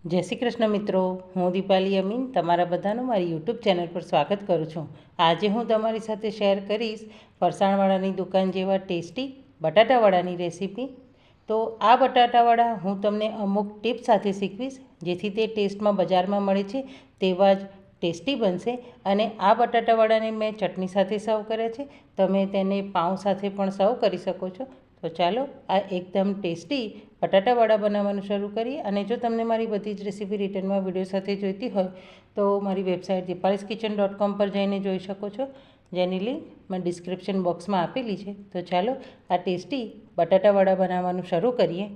જય શ્રી કૃષ્ણ મિત્રો, હું દીપાલી અમીન તમારા બધાનું મારી યુટ્યુબ ચેનલ પર સ્વાગત કરું છું। આજે હું તમારી સાથે શેર કરીશ ફરસાણવાળાની દુકાન જેવા ટેસ્ટી બટાટાવડાની રેસીપી। તો આ બટાટાવડા હું તમને અમુક ટિપ્સ સાથે શીખવીશ જેથી તે ટેસ્ટમાં બજારમાં મળે છે તેવા જ ટેસ્ટી બનશે। અને આ બટાટાવડાને મેં ચટણી સાથે સર્વ કર્યા છે, તમે તેને પાઉં સાથે પણ સર્વ કરી શકો છો। તો ચાલો આ એકદમ ટેસ્ટી બટાટાવડા બનાવવાનું શરૂ કરીએ। અને જો તમને મારી બધી જ રેસીપી રિટર્નમાં વિડીયો સાથે જોઈતી હોય તો મારી વેબસાઇટ dipaliskitchen.com પર જઈને જોઈ શકો છો, જેની લિંક મેં ડિસ્ક્રિપ્શન બોક્સમાં આપેલી છે। તો ચાલો આ ટેસ્ટી બટાટાવડા બનાવવાનું શરૂ કરીએ।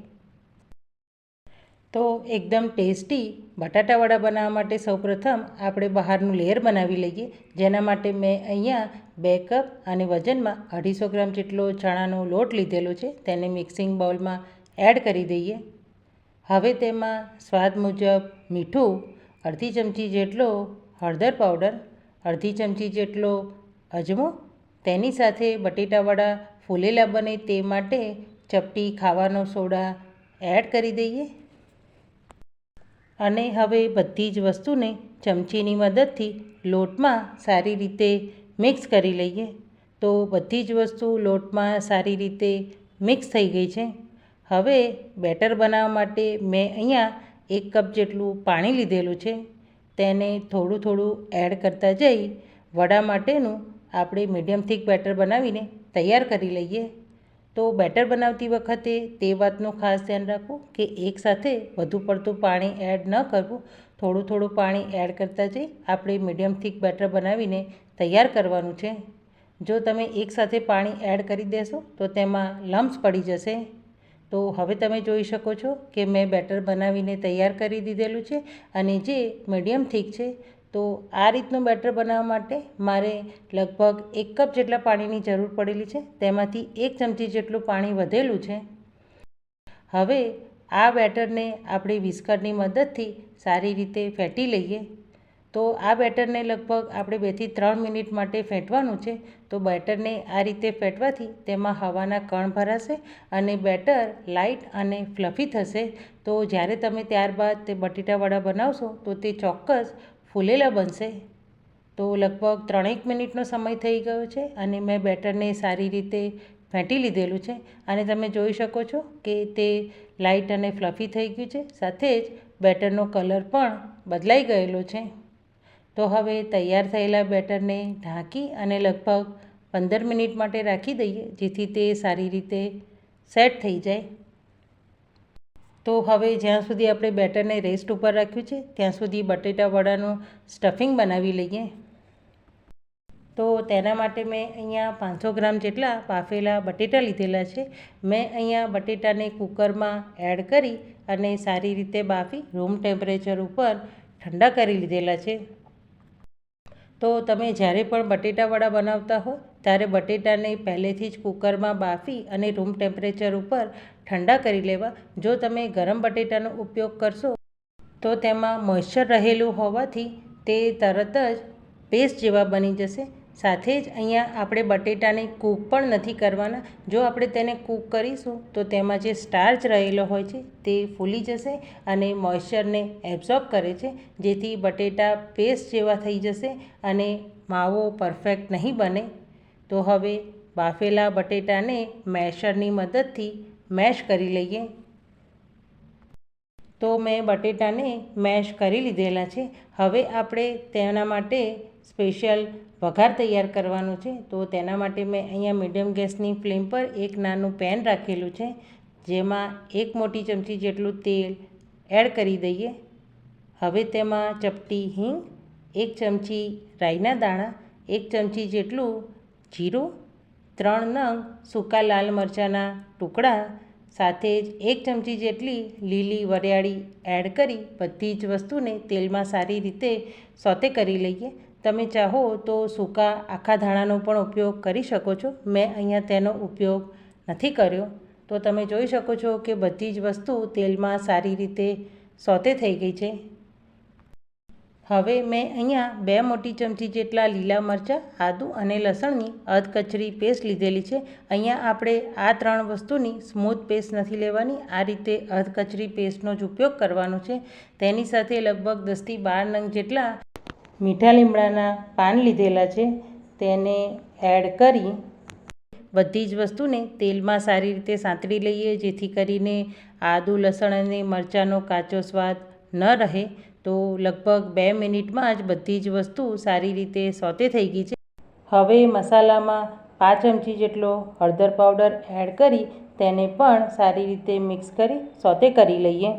તો એકદમ ટેસ્ટી બટાટાવડા બનાવવા માટે સૌપ્રથમ આપણે બહારનું લેયર બનાવી લઈએ। જેના માટે મેં અહીંયા 2 કપ અને વજનમાં 250 ગ્રામ જેટલો ચણાનો લોટ લીધેલો છે, તેને મિક્સિંગ બાઉલમાં એડ કરી દઈએ। હવે તેમાં સ્વાદ મુજબ મીઠું, અડધી ચમચી જેટલો હળદર પાવડર, અડધી ચમચી જેટલો અજમો, તેની સાથે બટેટાવડા ફૂલેલા બને તે માટે ચપટી ખાવાનો સોડા એડ કરી દઈએ। અને હવે બધી જ વસ્તુને ચમચીની મદદથી લોટમાં સારી રીતે મિક્સ કરી લઈએ। તો બધી જ વસ્તુ લોટમાં સારી રીતે મિક્સ થઈ ગઈ છે। હવે બેટર બનાવવા માટે મેં અહીંયા 1 કપ જેટલું પાણી લીધેલું છે, તેને થોડું થોડું એડ કરતા જઈ વડા માટેનું આપણે મીડિયમ થીક બેટર બનાવીને તૈયાર કરી લઈએ। તો બેટર બનાવતી વખતે તે વાતનું ખાસ ધ્યાન રાખવું કે એકસાથે વધુ પડતું પાણી એડ ન કરવું, થોડું થોડું પાણી એડ કરતા જઈ આપણે મીડિયમ થીક બેટર બનાવીને તૈયાર કરવાનું છે। જો તમે એકસાથે પાણી એડ કરી દેશો તો તેમાં લમ્સ પડી જશે। તો હવે તમે જોઈ શકો છો કે મેં બેટર બનાવીને તૈયાર કરી દીધેલું છે અને જે મીડિયમ થીક છે। તો આ રીતનું બેટર બનાવવા માટે મારે લગભગ 1 કપ જેટલા પાણીની જરૂર પડેલી છે, તેમાંથી 1 ચમચી જેટલું પાણી વધેલું છે। હવે આ બેટરને આપણે વિસ્કરની મદદથી સારી રીતે ફેંટી લઈએ। તો આ બેટરને લગભગ આપણે 2 થી 3 મિનિટ માટે ફેંટવાનું છે। તો બેટરને આ રીતે ફેંટવાથી તેમાં હવાના કણ ભરાશે અને બેટર લાઇટ અને ફ્લફી થશે। તો જ્યારે તમે ત્યારબાદ તે બટેટાવડા બનાવશો તો તે ચોક્કસ ફૂલેલા બનશે। તો લગભગ 3 મિનિટનો સમય થઈ ગયો છે અને મેં બેટરને સારી રીતે ફેંટી લીધેલું છે અને તમે જોઈ શકો છો કે તે લાઇટ અને ફ્લફી થઈ ગયું છે, સાથે જ બેટરનો કલર પણ બદલાઈ ગયેલો છે। તો હવે તૈયાર થયેલા બેટરને ઢાંકી અને લગભગ 15 મિનિટ માટે રાખી દઈએ જેથી તે સારી રીતે સેટ થઈ જાય। તો હવે જ્યાં સુધી આપણે બેટરને રેસ્ટ ઉપર રાખ્યું છે ત્યાં સુધી બટેટાવડાનું સ્ટફિંગ બનાવી લઈએ। તો તેના માટે મેં અહીંયા 500 ગ્રામ જેટલા બાફેલા બટેટા લીધેલા છે। મેં અહીંયા બટેટાને કુકરમાં એડ કરી અને સારી રીતે બાફી રૂમ ટેમ્પરેચર ઉપર ઠંડા કરી લીધેલા છે। તો તમે જ્યારે પણ બટેટાવડા બનાવતા હો ત્યારે બટેટાને પહેલેથી જ કુકરમાં બાફી અને રૂમ ટેમ્પરેચર ઉપર ઠંડા કરી લેવા। જો તમે ગરમ બટેટાનો ઉપયોગ કરશો તો તેમાં મોઇશ્ચર રહેલું હોવાથી તે તરત જ પેસ્ટ જેવા બની જશે। સાથે જ અહીંયા આપણે બટેટાને કૂક પણ નથી કરવાના। જો આપણે તેને કૂક કરીશું તો તેમાં જે સ્ટાર્ચ રહેલો હોય છે તે ફૂલી જશે અને મોઇશ્ચરને એબ્ઝોર્બ કરે છે, જેથી બટેટા પેસ્ટ જેવા થઈ જશે અને માવો પરફેક્ટ નહીં બને। તો હવે બાફેલા બટેટાને મેશરની મદદથી મેશ કરી લઈએ। તો મેં બટેટાને મેશ કરી લીધેલા છે। હવે આપણે તેના માટે સ્પેશિયલ વઘાર તૈયાર કરવાનો છે। તો તેના માટે મેં અહીંયા મીડિયમ ગેસની ફ્લેમ પર એક નાનું પેન રાખેલું છે, જેમાં 1 મોટી ચમચી જેટલું તેલ એડ કરી દઈએ। હવે તેમાં ચપટી હિંગ, 1 ચમચી રાઈના દાણા, 1 ચમચી જેટલું જીરું, 3 નંગ સૂકા લાલ મરચાંના ટુકડા, સાથે જ 1 ચમચી જેટલી લીલી વરિયાળી એડ કરી બધી જ વસ્તુને તેલમાં સારી રીતે સોતે કરી લઈએ। તમે ચાહો તો સૂકા આખા ધાણાનો પણ ઉપયોગ કરી શકો છો, મેં અહીંયા તેનો ઉપયોગ નથી કર્યો। તો તમે જોઈ શકો છો કે બધી જ વસ્તુ તેલમાં સારી રીતે સોતે થઈ ગઈ છે। હવે મેં અહીંયા 2 મોટી ચમચી જેટલા લીલા મરચાં, આદું અને લસણની અધકચરી પેસ્ટ લીધેલી છે. અહીંયા આપણે આ 3 વસ્તુની સ્મૂથ પેસ્ટ નથી લેવાની, આ રીતે અધકચરી પેસ્ટનો જ ઉપયોગ કરવાનો છે. તેની સાથે લગભગ 10થી 12 નંગ જેટલા મીઠા લીમડાના પાન લીધેલા છે. તેને એડ કરી બધી જ વસ્તુને તેલમાં સારી રીતે સાંતળી લઈએ, જેથી કરીને આદું, લસણ અને મરચાંનો કાચો સ્વાદ ન રહે. તો લગભગ 2 મિનિટમાં જ બધી જ વસ્તુ સારી રીતે સોતે થઈ ગઈ છે. હવે મસાલામાં 5 ચમચી જેટલો હળદર પાવડર એડ કરી તેને પણ સારી રીતે મિક્સ કરી સોતે કરી લઈએ.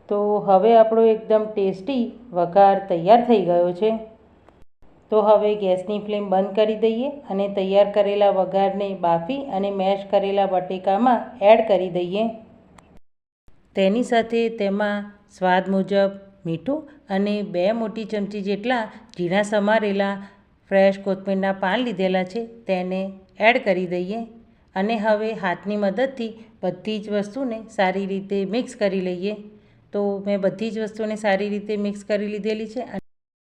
તો હવે આપણો એકદમ ટેસ્ટી વઘાર તૈયાર થઈ ગયો છે. તો હવે ગેસની ફ્લેમ બંધ કરી દઈએ અને તૈયાર કરેલા વઘારને બાફી અને મેશ કરેલા બટેકામાં એડ કરી દઈએ. તેની સાથે તેમાં સ્વાદ મુજબ મીઠું અને 2 મોટી ચમચી જેટલા ઝીણા સમારેલા ફ્રેશ કોથમીરના પાન લીધેલા છે, તેને એડ કરી દઈએ. અને હવે હાથની મદદથી બધી જ વસ્તુને સારી રીતે મિક્સ કરી લઈએ. તો મેં બધી જ વસ્તુને સારી રીતે મિક્સ કરી લીધેલી છે.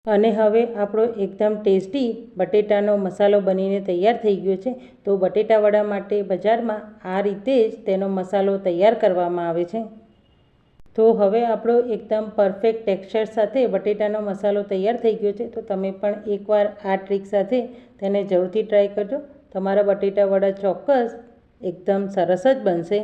અને હવે આપણો એકદમ ટેસ્ટી બટેટાનો મસાલો બનીને તૈયાર થઈ ગયો છે. તો બટેટાવડા માટે બજારમાં આ રીતે જ તેનો મસાલો તૈયાર કરવામાં આવે છે. તો હવે આપણો એકદમ પરફેક્ટ ટેક્સચર સાથે બટેટાનો મસાલો તૈયાર થઈ ગયો છે. તો તમે પણ એકવાર આ ટ્રીક સાથે તેને જરૂરથી ટ્રાય કરજો. તમારા બટેટાવડા ચોક્કસ એકદમ સરસ જ બનશે.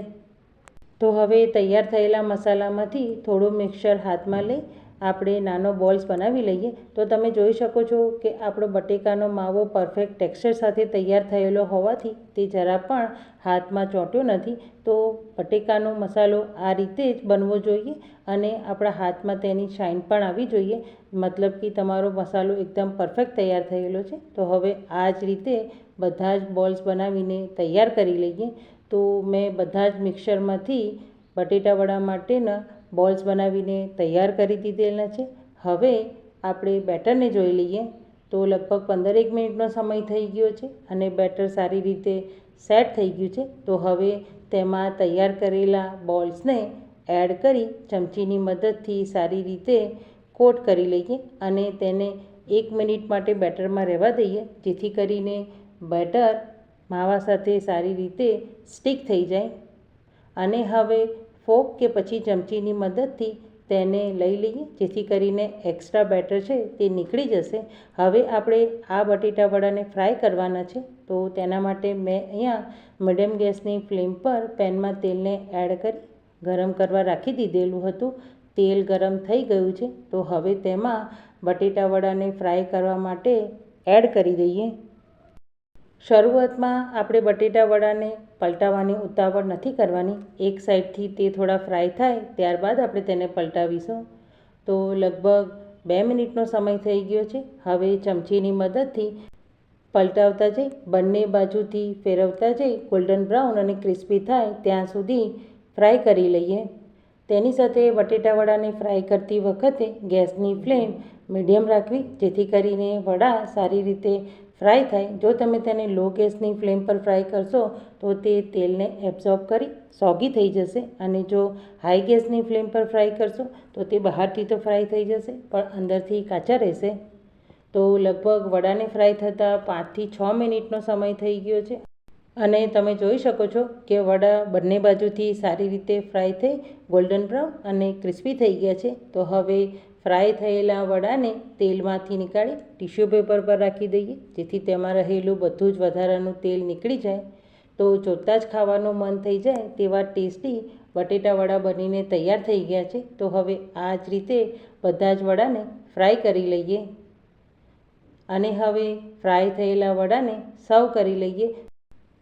તો હવે તૈયાર થયેલા મસાલામાંથી થોડું મિક્સર હાથમાં લઈ આપણે નાનો બોલ્સ બનાવી લઈએ. તો તમે જોઈ શકો છો કે આપણો બટેકાનો માવો પરફેક્ટ ટેક્સચર સાથે તૈયાર થયેલો હોવાથી તે જરા પણ હાથમાં ચોંટ્યો નથી. તો બટેકાનો મસાલો આ રીતે જ બનવો જોઈએ અને આપણા હાથમાં તેની શાઇન પણ આવી જોઈએ, મતલબ કે તમારો મસાલો એકદમ પરફેક્ટ તૈયાર થયેલો છે. તો હવે આ જ રીતે બધા જ બોલ્સ બનાવીને તૈયાર કરી લઈએ. તો મેં બધા જ મિક્સરમાંથી બટેટાવડા માટેના બોલ્સ બનાવીને તૈયાર કરી દીધેલા છે. હવે આપણે બેટરને જોઈ લઈએ. તો લગભગ 15 મિનિટનો સમય થઈ ગયો છે અને બેટર સારી રીતે સેટ થઈ ગયું છે. તો હવે તેમાં તૈયાર કરેલા બોલ્સને એડ કરી ચમચીની મદદથી સારી રીતે કોટ કરી લઈએ અને તેને 1 મિનિટ માટે બેટરમાં રહેવા દઈએ, જેથી કરીને બેટર માવા સાથે સારી રીતે સ્ટીક થઈ જાય. અને હવે ફોક કે પછી ચમચીની મદદથી તેને લઈ લઈએ, જેથી કરીને એક્સ્ટ્રા બેટર છે તે નીકળી જશે. હવે આપણે આ બટેટાવડાને ફ્રાય કરવાના છે. તો તેના માટે મેં અહીંયા મીડિયમ ગેસની ફ્લેમ પર પેનમાં તેલને એડ કરી ગરમ કરવા રાખી દીધેલું હતું. તેલ ગરમ થઈ ગયું છે. તો હવે તેમાં બટેટાવડાને ફ્રાય કરવા માટે એડ કરી દઈએ. શરૂઆતમાં આપણે બટેટાવડાને પલટાવવાની ઉતાવળ નથી કરવાની. એક સાઈડથી તે થોડા ફ્રાય થાય ત્યારબાદ આપણે તેને પલટાવીશું. તો લગભગ 2 મિનિટનો સમય થઈ ગયો છે. હવે ચમચીની મદદથી પલટાવતા જઈ બંને બાજુથી ફેરવતા જઈ ગોલ્ડન બ્રાઉન અને ક્રિસ્પી થાય ત્યાં સુધી ફ્રાય કરી લઈએ. તેની સાથે બટેટાવડાને ફ્રાય કરતી વખતે ગેસની ફ્લેમ મીડિયમ રાખવી, જેથી કરીને વડા સારી રીતે ફ્રાય થાય. જો તમે તેને લો ગેસની ફ્લેમ પર ફ્રાય કરશો તો તે તેલને એબ્ઝોર્બ કરી સોગી થઈ જશે, અને જો હાઈ ગેસની ફ્લેમ પર ફ્રાય કરશો તો તે બહારથી તો ફ્રાય થઈ જશે પણ અંદરથી કાચા રહેશે. તો લગભગ વડાને ફ્રાય થતાં 5થી 6 મિનિટનો સમય થઈ ગયો છે અને તમે જોઈ શકો છો કે વડા બંને બાજુથી સારી રીતે ફ્રાય થઈ ગોલ્ડન બ્રાઉન અને ક્રિસ્પી થઈ ગયા છે. તો હવે ફ્રાય થયેલા વડાને તેલમાંથી નીકાળી ટિશ્યુ પેપર પર રાખી દઈએ, જેથી તેમાં રહેલું બધું જ વધારાનું તેલ નીકળી જાય. તો જોતાં જ ખાવાનું મન થઈ જાય તેવા ટેસ્ટી બટેટાવડા બનીને તૈયાર થઈ ગયા છે. તો હવે આ જ રીતે બધા જ વડાને ફ્રાય કરી લઈએ અને હવે ફ્રાય થયેલા વડાને સર્વ કરી લઈએ.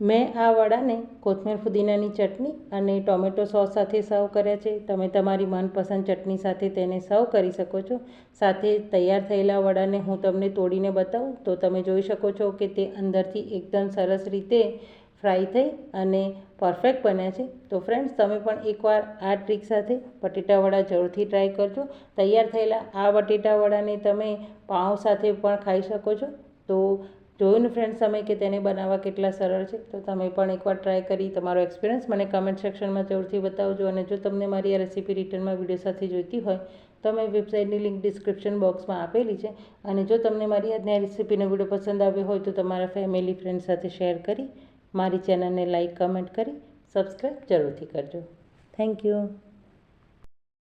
મેં આ વડાને કોથમીર ફુદીનાની ચટણી અને ટોમેટો સોસ સાથે સર્વ કર્યા છે. તમે તમારી મનપસંદ ચટણી સાથે તેને સર્વ કરી શકો છો. સાથે તૈયાર થયેલા વડાને હું તમને તોડીને બતાવું તો તમે જોઈ શકો છો કે તે અંદરથી એકદમ સરસ રીતે ફ્રાય થઈ અને પરફેક્ટ બન્યા છે. તો ફ્રેન્ડ્સ, તમે પણ એકવાર આ ટ્રીક સાથે બટેટાવડા જરૂરથી ટ્રાય કરજો. તૈયાર થયેલા આ બટેટાવડાને તમે પાઉં સાથે પણ ખાઈ શકો છો. તો જોયું ને ફ્રેન્ડ્સ તમે કે તેને બનાવવા કેટલા સરળ છે. તો તમે પણ એકવાર ટ્રાય કરી તમારો એક્સપિરિયન્સ મને કમેન્ટ સેક્શનમાં જરૂરથી બતાવજો. અને જો તમને મારી આ રેસીપી રિટર્નમાં વિડીયો સાથે જોઈતી હોય તો અમે વેબસાઇટની લિંક ડિસ્ક્રિપ્શન બોક્સમાં આપેલી છે. અને જો તમને મારી આજની આ રેસીપીનો વિડીયો પસંદ આવ્યો હોય તો તમારા ફેમિલી ફ્રેન્ડ સાથે શેર કરી મારી ચેનલને લાઇક કમેન્ટ કરી સબસ્ક્રાઈબ જરૂરથી કરજો. Thank you.